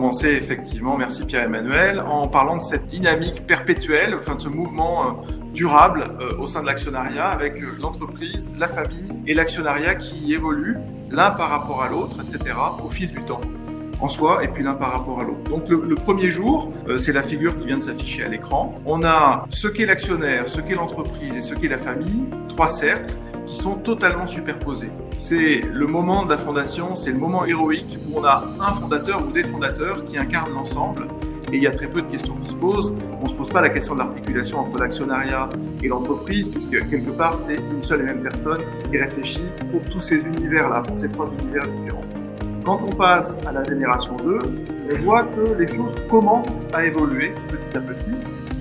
commencer effectivement, merci Pierre-Emmanuel, en parlant de cette dynamique perpétuelle, enfin de ce mouvement durable au sein de l'actionnariat avec l'entreprise, la famille et l'actionnariat qui évoluent l'un par rapport à l'autre, etc. au fil du temps en soi et puis l'un par rapport à l'autre. Donc le premier jour, c'est la figure qui vient de s'afficher à l'écran. On a ce qu'est l'actionnaire, ce qu'est l'entreprise et ce qu'est la famille, 3 cercles qui sont totalement superposés. C'est le moment de la fondation, c'est le moment héroïque où on a un fondateur ou des fondateurs qui incarnent l'ensemble. Et il y a très peu de questions qui se posent. On ne se pose pas la question de l'articulation entre l'actionnariat et l'entreprise, puisque quelque part, c'est une seule et même personne qui réfléchit pour tous ces univers-là, pour ces 3 univers différents. Quand on passe à la génération 2, on voit que les choses commencent à évoluer petit à petit.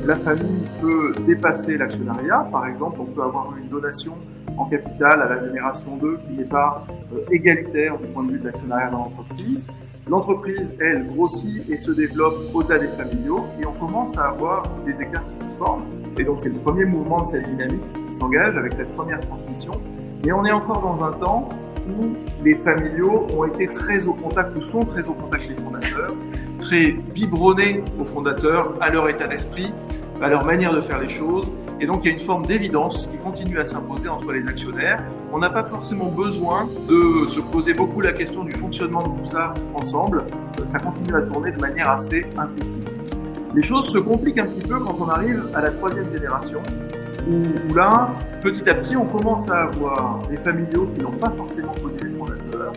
La famille peut dépasser l'actionnariat. Par exemple, on peut avoir une donation en capital à la génération 2 qui n'est pas égalitaire du point de vue de l'actionnariat dans l'entreprise. L'entreprise, elle, grossit et se développe au-delà des familiaux et on commence à avoir des écarts qui se forment. Et donc c'est le premier mouvement de cette dynamique qui s'engage avec cette première transmission. Mais on est encore dans un temps où les familiaux ont été très au contact, ou sont très au contact des fondateurs, très biberonnés aux fondateurs, à leur état d'esprit, à leur manière de faire les choses. Et donc il y a une forme d'évidence qui continue à s'imposer entre les actionnaires. On n'a pas forcément besoin de se poser beaucoup la question du fonctionnement de tout ça ensemble. Ça continue à tourner de manière assez implicite. Les choses se compliquent un petit peu quand on arrive à la 3e génération, où là, petit à petit, on commence à avoir des familiaux qui n'ont pas forcément connu les fondateurs,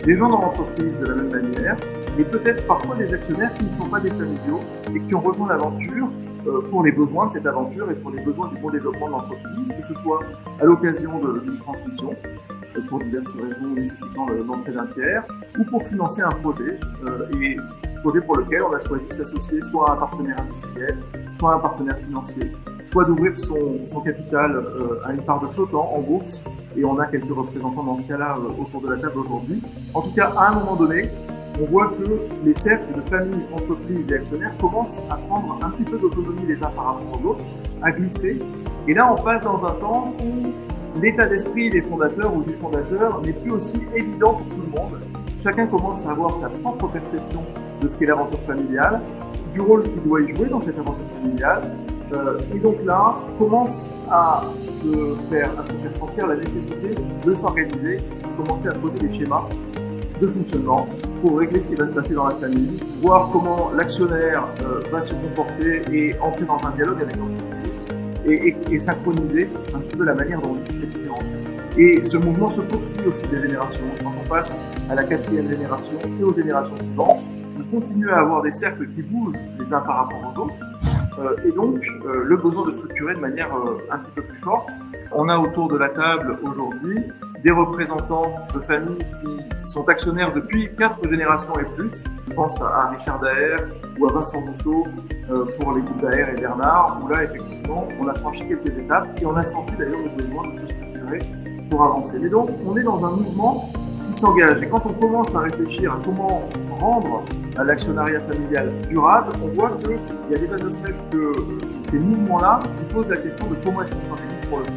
des gens dans l'entreprise de la même manière, et peut-être parfois des actionnaires qui ne sont pas des familiaux et qui ont rejoint l'aventure pour les besoins de cette aventure et pour les besoins du bon développement de l'entreprise, que ce soit à l'occasion d'une transmission, pour diverses raisons nécessitant l'entrée d'un tiers, ou pour financer un projet, et projet pour lequel on a choisi de s'associer soit à un partenaire industriel, soit à un partenaire financier, soit d'ouvrir son capital à une part de flottant en bourse, et on a quelques représentants dans ce cas-là autour de la table aujourd'hui. En tout cas, à un moment donné, on voit que les cercles de familles, entreprises et actionnaires commencent à prendre un petit peu d'autonomie les uns par rapport aux autres, à glisser. Et là, on passe dans un temps où l'état d'esprit des fondateurs ou du fondateur n'est plus aussi évident pour tout le monde. Chacun commence à avoir sa propre perception de ce qu'est l'aventure familiale, du rôle qu'il doit y jouer dans cette aventure familiale. Et donc là, commence à se faire sentir la nécessité de s'organiser, de commencer à poser des schémas de fonctionnement pour régler ce qui va se passer dans la famille, voir comment l'actionnaire va se comporter et entrer dans un dialogue avec l'entreprise et synchroniser un petit peu la manière dont on vit ces différences. Et ce mouvement se poursuit au fil des générations. Quand on passe à la 4e génération et aux générations suivantes, on continue à avoir des cercles qui bougent les uns par rapport aux autres, et donc le besoin de structurer de manière un petit peu plus forte. On a autour de la table aujourd'hui des représentants de familles qui sont actionnaires depuis 4 générations et plus. Je pense à Richard Daher ou à Vincent Rousseau pour les groupes Daher et Bernard, où là effectivement on a franchi quelques étapes et on a senti d'ailleurs le besoin de se structurer pour avancer. Mais donc on est dans un mouvement qui s'engage, et quand on commence à réfléchir à comment rendre l'actionnariat familial durable, on voit qu'il y a déjà ne serait-ce que ces mouvements-là qui posent la question de comment est-ce qu'on s'organise pour le faire.